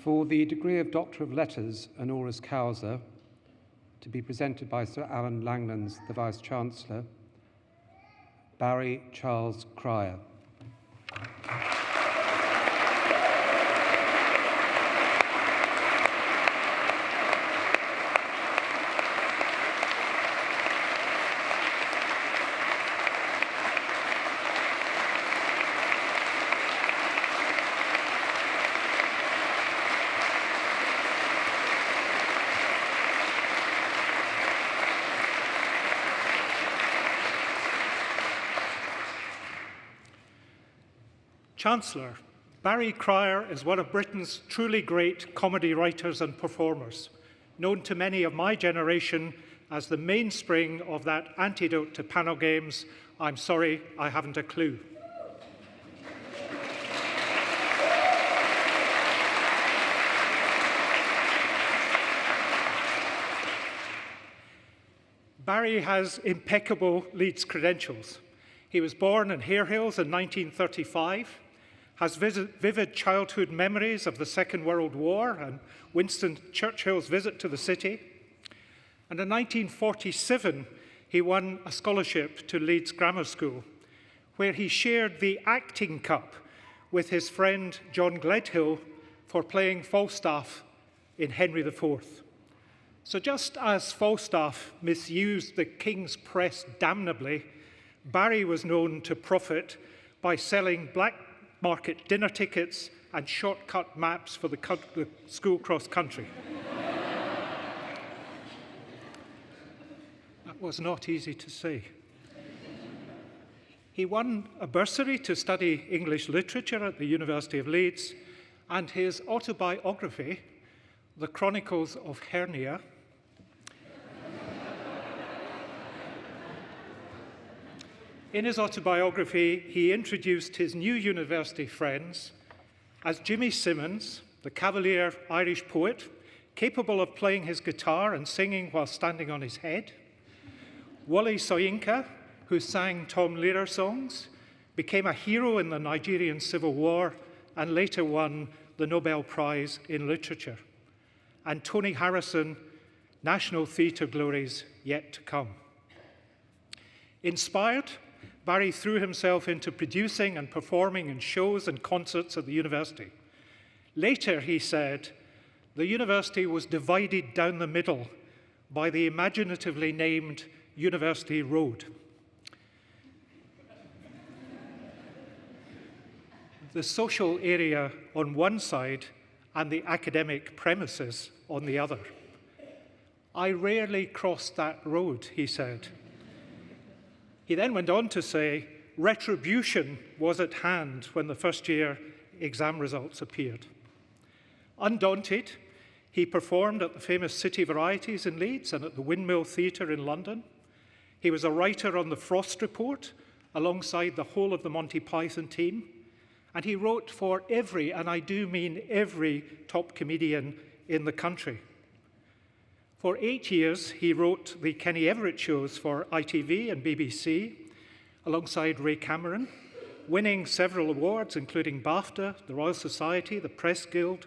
For the degree of Doctor of Letters, honoris causa, to be presented by Sir Alan Langlands, the Vice-Chancellor, Barry Charles Cryer. Chancellor, Barry Cryer is one of Britain's truly great comedy writers and performers, known to many of my generation as the mainspring of that antidote to panel games, "I'm sorry, I haven't a clue." Barry has impeccable Leeds credentials. He was born in Harehills in 1935, has vivid childhood memories of the Second World War and Winston Churchill's visit to the city. And in 1947, he won a scholarship to Leeds Grammar School, where he shared the acting cup with his friend John Gledhill for playing Falstaff in Henry IV. So just as Falstaff misused the King's press damnably, Barry was known to profit by selling black market dinner tickets and shortcut maps for the school cross-country. That was not easy to say. He won a bursary to study English literature at the University of Leeds, and his autobiography, The Chronicles of Hernia, in his autobiography, he introduced his new university friends as Jimmy Simmons, the cavalier Irish poet, capable of playing his guitar and singing while standing on his head; Wole Soyinka, who sang Tom Lehrer songs, became a hero in the Nigerian Civil War, and later won the Nobel Prize in Literature; and Tony Harrison, National Theatre glories yet to come. Inspired, Barry threw himself into producing and performing in shows and concerts at the university. Later, he said, the university was divided down the middle by the imaginatively named University Road. The social area on one side and the academic premises on the other. I rarely crossed that road, he said. He then went on to say, retribution was at hand when the first-year exam results appeared. Undaunted, he performed at the famous City Varieties in Leeds and at the Windmill Theatre in London. He was a writer on the Frost Report alongside the whole of the Monty Python team, and he wrote for every, and I do mean every, top comedian in the country. For 8 years, he wrote the Kenny Everett shows for ITV and BBC, alongside Ray Cameron, winning several awards, including BAFTA, the Royal Society, the Press Guild,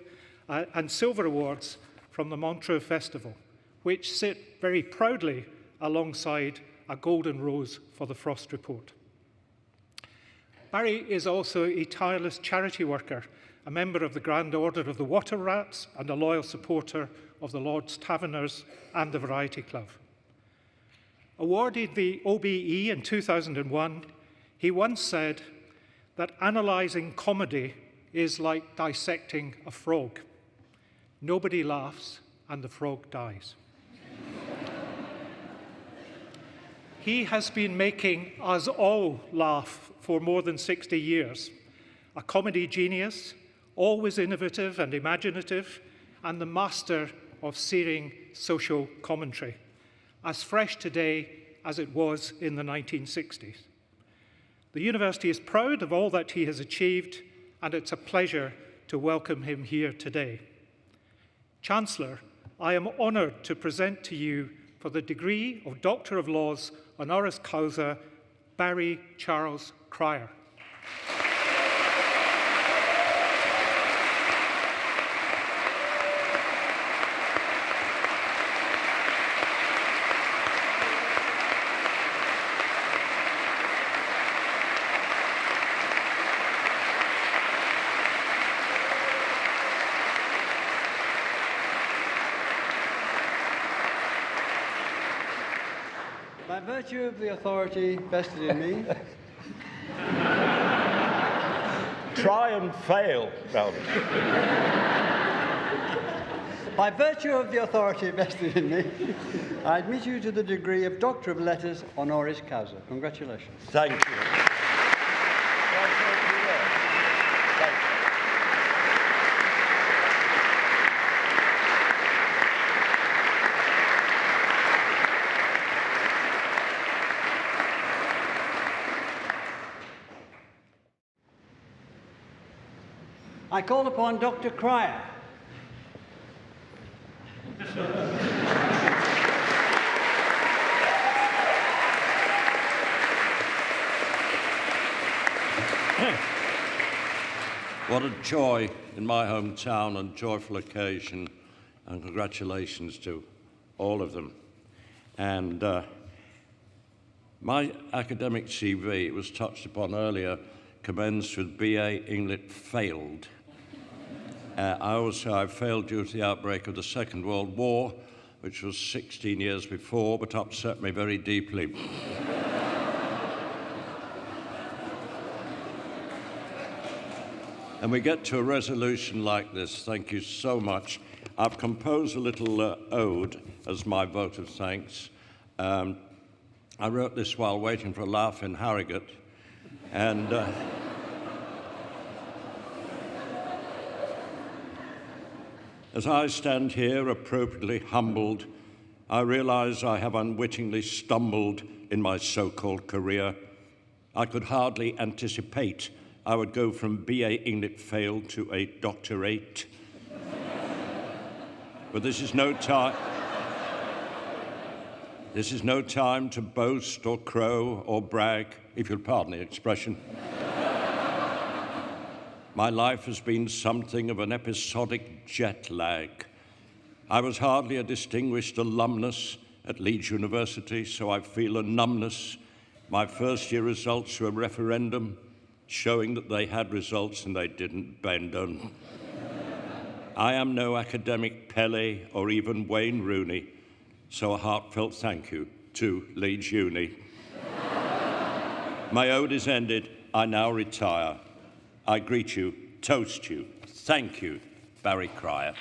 and Silver Awards from the Montreux Festival, which sit very proudly alongside a Golden Rose for the Frost Report. Barry is also a tireless charity worker, a member of the Grand Order of the Water Rats, and a loyal supporter of the Lord's Taverners and the Variety Club. Awarded the OBE in 2001, he once said that analysing comedy is like dissecting a frog. Nobody laughs and the frog dies. He has been making us all laugh for more than 60 years. A comedy genius, always innovative and imaginative, and the master of searing social commentary, as fresh today as it was in the 1960s. The university is proud of all that he has achieved, and it's a pleasure to welcome him here today. Chancellor, I am honoured to present to you for the degree of Doctor of Laws honoris causa, Barry Charles Cryer. By virtue of the authority vested in me, Try and fail, Ralph. by virtue of the authority vested in me, I admit you to the degree of Doctor of Letters honoris causa. Congratulations. Thank you. I call upon Dr. Cryer. What a joy in my hometown and joyful occasion, and congratulations to all of them. And my academic CV, it was touched upon earlier, commenced with BA English failed. I failed due to the outbreak of the Second World War, which was 16 years before, but upset me very deeply. And we get to a resolution like this. Thank you so much. I've composed a little ode as my vote of thanks. I wrote this while waiting for a laugh in Harrogate. And as I stand here appropriately humbled, I realize I have unwittingly stumbled in my so-called career. I could hardly anticipate I would go from BA English failed to a doctorate. But this is no time. This is no time to boast or crow or brag, if you'll pardon the expression. My life has been something of an episodic jet lag. I was hardly a distinguished alumnus at Leeds University, so I feel a numbness. My first year results were a referendum, showing that they had results and they didn't bend on. I am no academic Pele or even Wayne Rooney, so a heartfelt thank you to Leeds Uni. My ode is ended. I now retire. I greet you, toast you. Thank you, Barry Cryer.